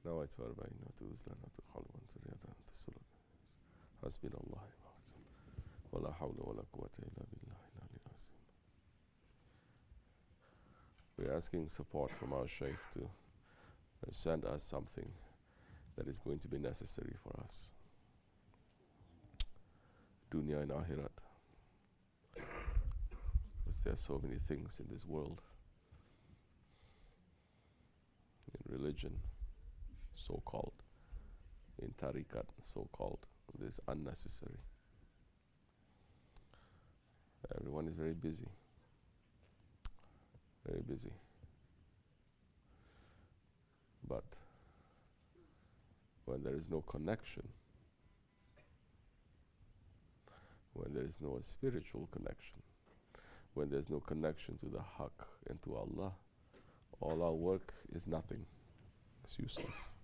نويت في 40 وتوزلا وتخلوا وانتريادا تسلق حسبنا الله ولا حول ولا قوة إلا بالله العلي العظيم. We're asking support from our Shaykh to send us something that is going to be necessary for us. Dunya and Akhirat. Because there are so many things in this world. In religion, so-called. In tariqat, so-called. This is unnecessary. Everyone is very busy. Very busy. But when there is no connection, when there is no spiritual connection, when there is no connection to the Haqq and to Allah, all our work is nothing. It's useless.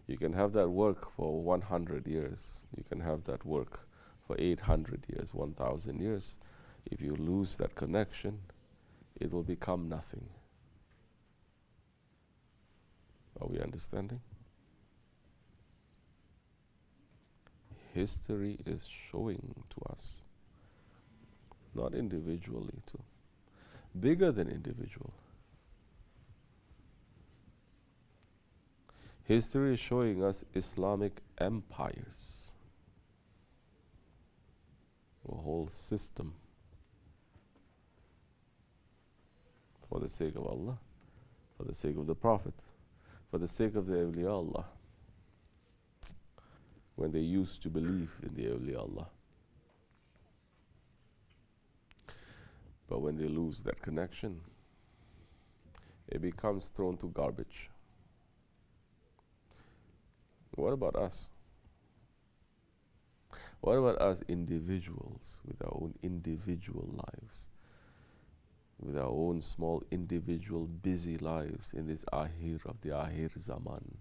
You can have that work for 100 years. You can have that work for 800 years, 1,000 years. If you lose that connection, it will become nothing. Are we understanding? History is showing to us, not individually too, bigger than individual. History is showing us Islamic empires, a whole system for the sake of Allah, for the sake of the Prophet, for the sake of the awliya Allah, when they used to believe in the awliya Allah. But when they lose that connection, it becomes thrown to garbage. What about us? What about us individuals with our own individual lives, with our own small individual busy lives in this Ahir of the Ahir Zaman?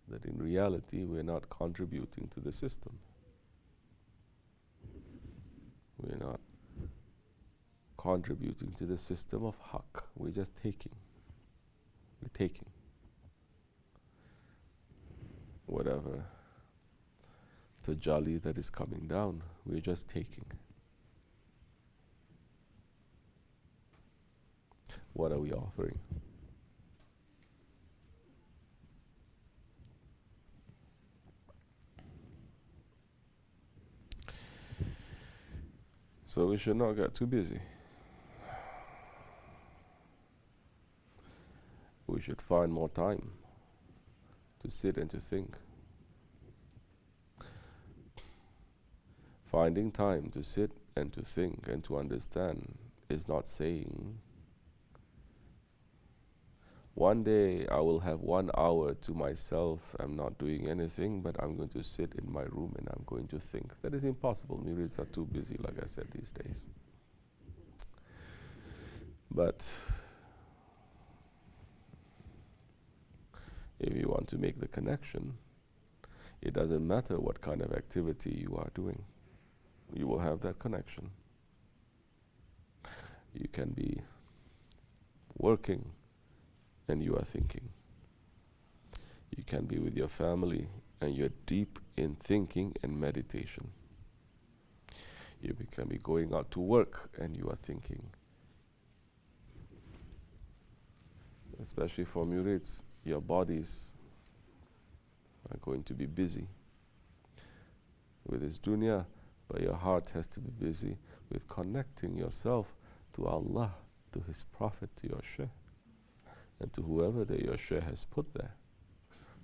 That in reality we're not contributing to the system. We're not contributing to the system of Haqq. We're just taking. We're taking whatever tajali that is coming down, we're just taking. What are we offering? So we should not get too busy. We should find more time to sit and to think. Finding time to sit and to think and to understand is not saying, one day I will have 1 hour to myself, I'm not doing anything, but I'm going to sit in my room and I'm going to think. That is impossible. Murids are too busy, like I said, these days. But if you want to make the connection, it doesn't matter what kind of activity you are doing. You will have that connection. You can be working and you are thinking. You can be with your family and you're deep in thinking and meditation. You can be going out to work and you are thinking. Especially for murids, your bodies are going to be busy with this dunya, but your heart has to be busy with connecting yourself to Allah, to His Prophet, to your Shaykh, and to whoever that your Shaykh has put there.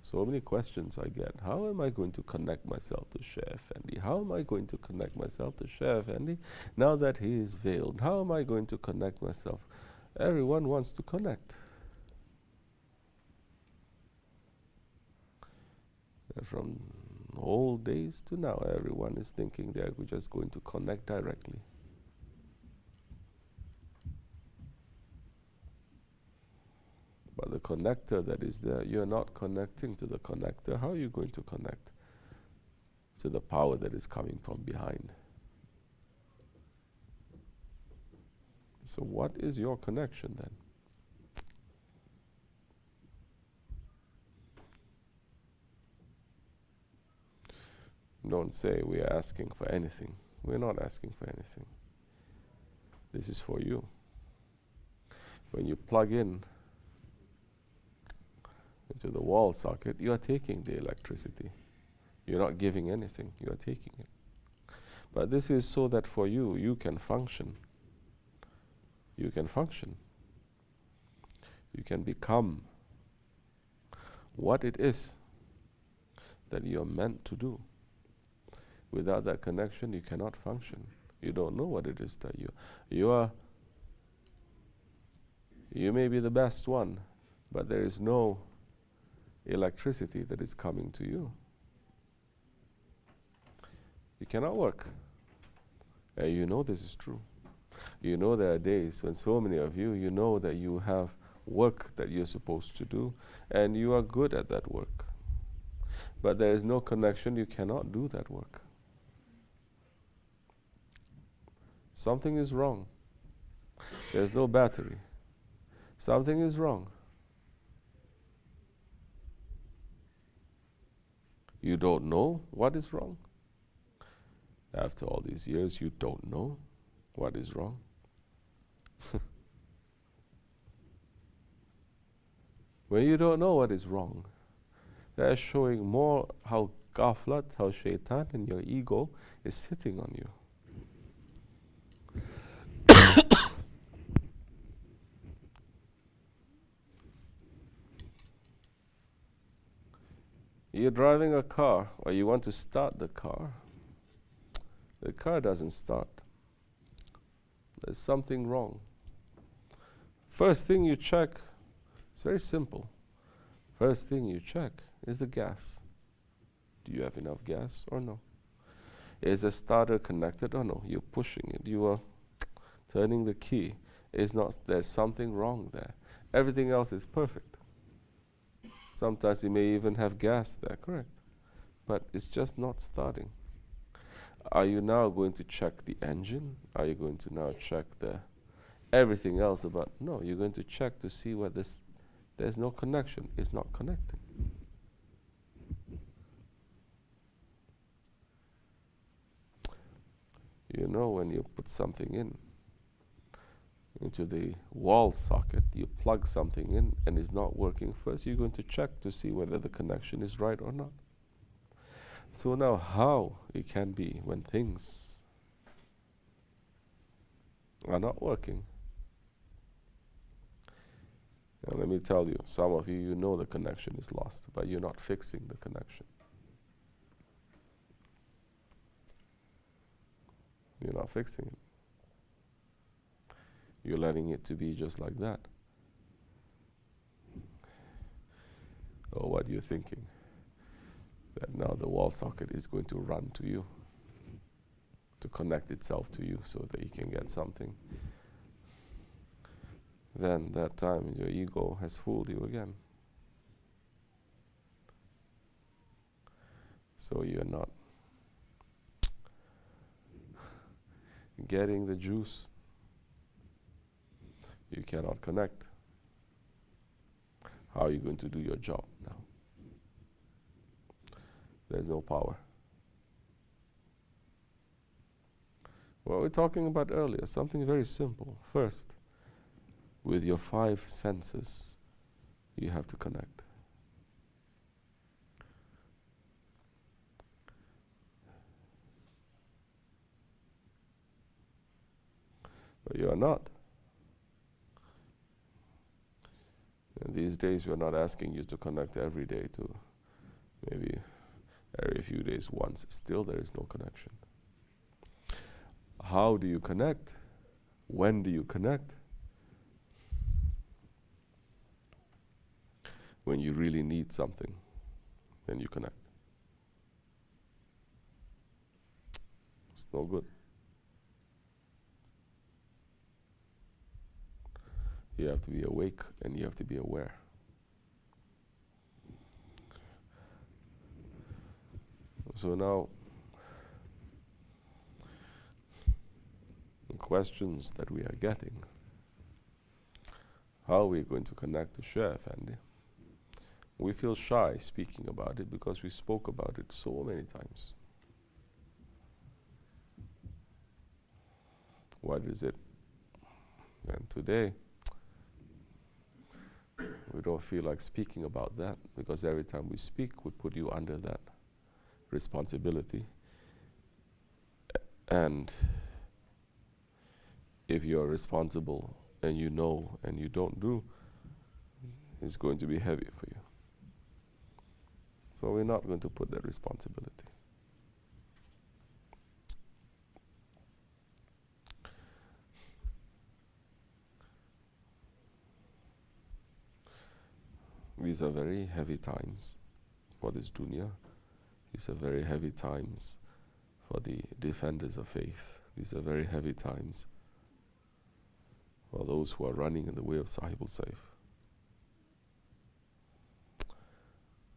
So many questions I get. How am I going to connect myself to Shaykh Effendi? How am I going to connect myself to Shaykh Effendi now that he is veiled? How am I going to connect myself? Everyone wants to connect. From old days to now, everyone is thinking they are just going to connect directly. But the connector that is there, you're not connecting to the connector. How are you going to connect to the power that is coming from behind? So what is your connection then? Don't say we are asking for anything. We're not asking for anything. This is for you. When you plug in into the wall socket, you are taking the electricity. You're not giving anything, you are taking it. But this is so that for you, you can function. You can function. You can become what it is that you are meant to do. Without that connection, you cannot function. You don't know what it is that you are. You may be the best one, but there is no electricity that is coming to you. You cannot work. And you know this is true. You know there are days when so many of you, you know that you have work that you're supposed to do, and you are good at that work. But there is no connection, you cannot do that work. Something is wrong. There's no battery. Something is wrong. You don't know what is wrong? After all these years, you don't know what is wrong? When you don't know what is wrong, that is showing more how ghaflat, how shaitan and your ego is sitting on you. You're driving a car, or you want to start the car. The car doesn't start. There's something wrong. First thing you check, it's very simple. First thing you check is the gas. Do you have enough gas or no? Is the starter connected or no? You're pushing it. You are turning the key. It's not. There's something wrong there. Everything else is perfect. Sometimes you may even have gas there, correct? But it's just not starting. Are you now going to check the engine? Are you going to now check the everything else about? No, you're going to check to see whether there's no connection. It's not connecting. You know, when you put something into the wall socket, you plug something in and it's not working first, you're going to check to see whether the connection is right or not. So now how it can be when things are not working? Now let me tell you, some of you know the connection is lost, but you're not fixing the connection. You're not fixing it. You're letting it to be just like that. Or what you're thinking? That now the wall socket is going to run to you, to connect itself to you so that you can get something. Then that time your ego has fooled you again. So you're not getting the juice. You cannot connect. How are you going to do your job now? There's no power. What we're talking about earlier, something very simple. First, with your 5 senses, you have to connect. But you are not. And these days we are not asking you to connect every day, to maybe every few days once. Still there is no connection. How do you connect? When do you connect? When you really need something, then you connect. It's no good. You have to be awake and you have to be aware. So now, the questions that we are getting, how are we going to connect to Share Effendi? We feel shy speaking about it because we spoke about it so many times. What is it? And today, we don't feel like speaking about that, because every time we speak, we put you under that responsibility. And if you're responsible and you know and you don't do, it's going to be heavy for you. So we're not going to put that responsibility. These are very heavy times for this dunya. These are very heavy times for the defenders of faith. These are very heavy times for those who are running in the way of Sahib al-Saif.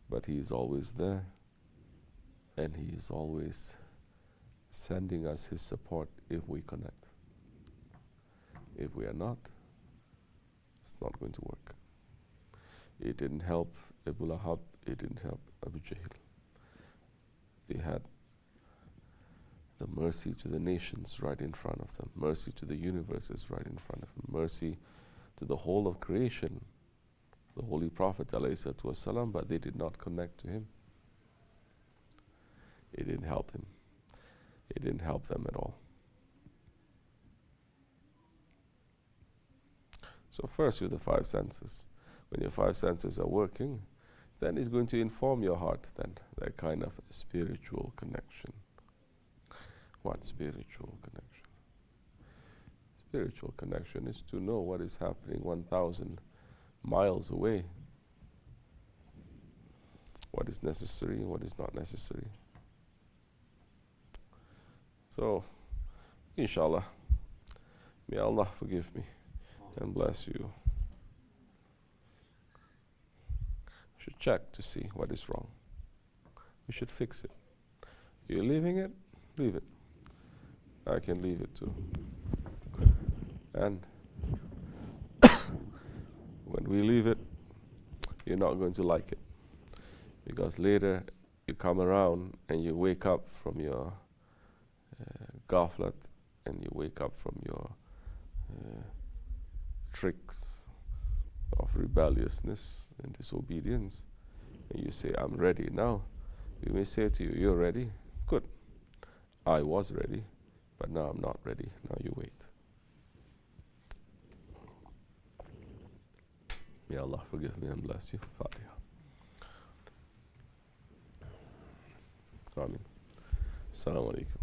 But he is always there, and he is always sending us his support if we connect. If we are not, it's not going to work. It didn't help Abu Lahab, it didn't help Abu Jahl. They had the mercy to the nations right in front of them, mercy to the universes right in front of them, mercy to the whole of creation, the Holy Prophet ﷺ, but they did not connect to him. It didn't help him. It didn't help them at all. So first with the five senses. When your five senses are working, then it's going to inform your heart then, that kind of spiritual connection. What spiritual connection? Spiritual connection is to know what is happening 1,000 miles away. What is necessary and what is not necessary. So, inshallah, may Allah forgive me and bless you. We should check to see what is wrong. We should fix it. You're leaving it? Leave it. I can leave it too. And when we leave it, you're not going to like it. Because later you come around and you wake up from your ghaflat, and you wake up from your tricks of rebelliousness and disobedience, and you say, I'm ready now. We may say to you, you're ready? Good. I was ready, but now I'm not ready. Now you wait. May Allah forgive me and bless you. Fatiha. Amin. Assalamu alaikum.